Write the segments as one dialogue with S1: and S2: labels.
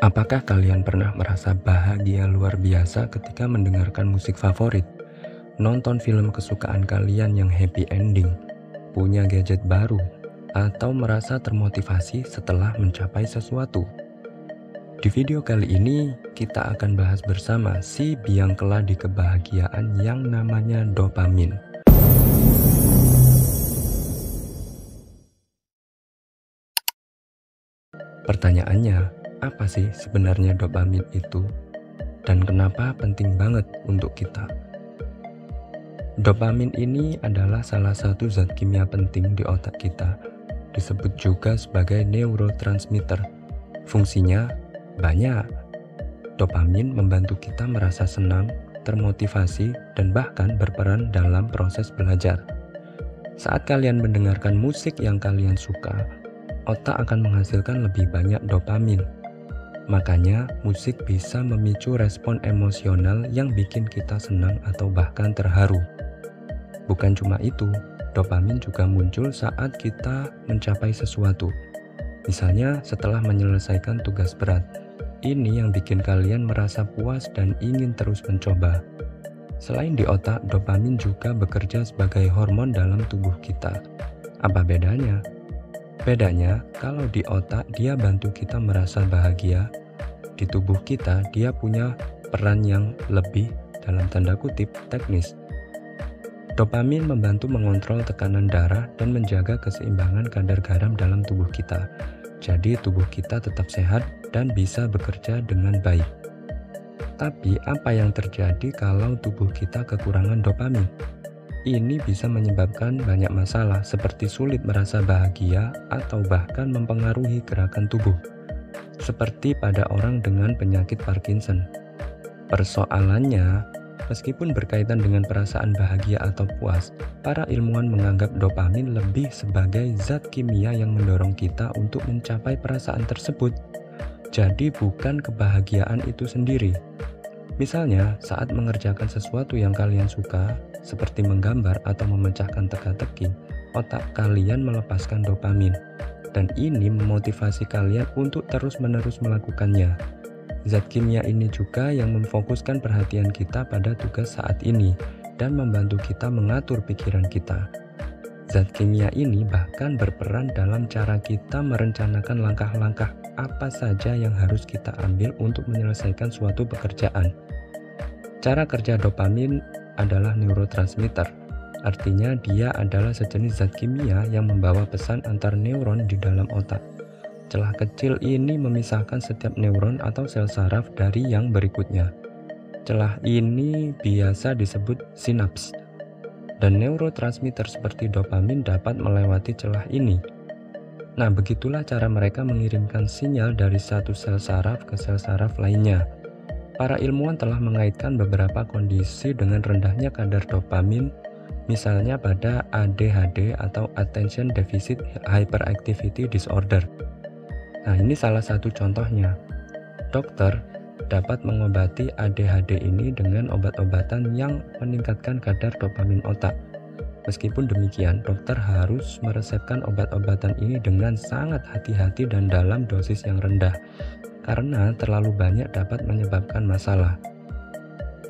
S1: Apakah kalian pernah merasa bahagia luar biasa ketika mendengarkan musik favorit, nonton film kesukaan kalian yang happy ending, punya gadget baru, atau merasa termotivasi setelah mencapai sesuatu? Di video kali ini, kita akan bahas bersama si biang keladi kebahagiaan yang namanya dopamin. Pertanyaannya, apa sih sebenarnya dopamin itu? Dan kenapa penting banget untuk kita? Dopamin ini adalah salah satu zat kimia penting di otak kita, disebut juga sebagai neurotransmitter. Fungsinya banyak. Dopamin membantu kita merasa senang, termotivasi, dan bahkan berperan dalam proses belajar. Saat kalian mendengarkan musik yang kalian suka, otak akan menghasilkan lebih banyak dopamin. Makanya, musik bisa memicu respon emosional yang bikin kita senang atau bahkan terharu. Bukan cuma itu, dopamin juga muncul saat kita mencapai sesuatu. Misalnya, setelah menyelesaikan tugas berat. Ini yang bikin kalian merasa puas dan ingin terus mencoba. Selain di otak, dopamin juga bekerja sebagai hormon dalam tubuh kita. Apa bedanya? Bedanya, kalau di otak dia bantu kita merasa bahagia, di tubuh kita dia punya peran yang lebih dalam tanda kutip teknis. Dopamin membantu mengontrol tekanan darah dan menjaga keseimbangan kadar garam dalam tubuh kita. Jadi tubuh kita tetap sehat dan bisa bekerja dengan baik. Tapi apa yang terjadi kalau tubuh kita kekurangan dopamin? Ini bisa menyebabkan banyak masalah seperti sulit merasa bahagia atau bahkan mempengaruhi gerakan tubuh. Seperti pada orang dengan penyakit Parkinson. Persoalannya, meskipun berkaitan dengan perasaan bahagia atau puas, para ilmuwan menganggap dopamin lebih sebagai zat kimia yang mendorong kita untuk mencapai perasaan tersebut. Jadi bukan kebahagiaan itu sendiri. Misalnya, saat mengerjakan sesuatu yang kalian suka, seperti menggambar atau memecahkan teka-teki, otak kalian melepaskan dopamin. Dan ini memotivasi kalian untuk terus-menerus melakukannya. Zat kimia ini juga yang memfokuskan perhatian kita pada tugas saat ini dan membantu kita mengatur pikiran kita. Zat kimia ini bahkan berperan dalam cara kita merencanakan langkah-langkah apa saja yang harus kita ambil untuk menyelesaikan suatu pekerjaan. Cara kerja dopamin adalah neurotransmitter. Artinya dia adalah sejenis zat kimia yang membawa pesan antar neuron di dalam otak. Celah kecil ini memisahkan setiap neuron atau sel saraf dari yang berikutnya. Celah ini biasa disebut sinaps. Dan neurotransmitter seperti dopamin dapat melewati celah ini. Nah, begitulah cara mereka mengirimkan sinyal dari satu sel saraf ke sel saraf lainnya. Para ilmuwan telah mengaitkan beberapa kondisi dengan rendahnya kadar dopamin, misalnya pada ADHD atau Attention Deficit Hyperactivity Disorder. Nah, ini salah satu contohnya. Dokter dapat mengobati ADHD ini dengan obat-obatan yang meningkatkan kadar dopamin otak. Meskipun demikian, dokter harus meresepkan obat-obatan ini dengan sangat hati-hati dan dalam dosis yang rendah, karena terlalu banyak dapat menyebabkan masalah.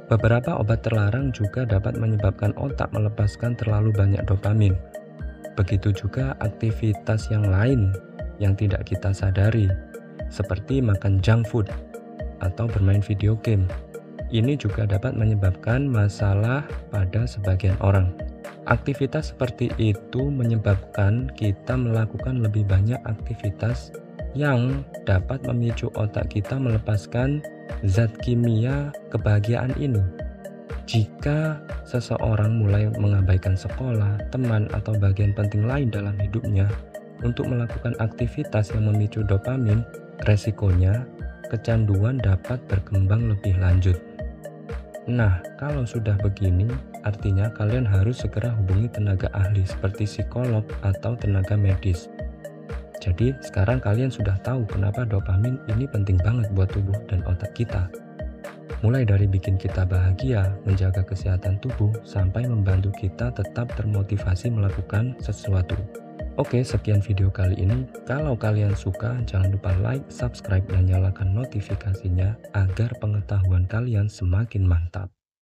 S1: Beberapa obat terlarang juga dapat menyebabkan otak melepaskan terlalu banyak dopamin. Begitu juga aktivitas yang lain yang tidak kita sadari, seperti makan junk food atau bermain video game. Ini juga dapat menyebabkan masalah pada sebagian orang. Aktivitas seperti itu menyebabkan kita melakukan lebih banyak aktivitas yang dapat memicu otak kita melepaskan zat kimia kebahagiaan ini. Jika seseorang mulai mengabaikan sekolah, teman, atau bagian penting lain dalam hidupnya untuk melakukan aktivitas yang memicu dopamin, resikonya kecanduan dapat berkembang lebih lanjut. Nah, kalau sudah begini, artinya kalian harus segera hubungi tenaga ahli seperti psikolog atau tenaga medis. Jadi, sekarang kalian sudah tahu kenapa dopamin ini penting banget buat tubuh dan otak kita. Mulai dari bikin kita bahagia, menjaga kesehatan tubuh, sampai membantu kita tetap termotivasi melakukan sesuatu. Oke, sekian video kali ini. Kalau kalian suka, jangan lupa like, subscribe, dan nyalakan notifikasinya agar pengetahuan kalian semakin mantap.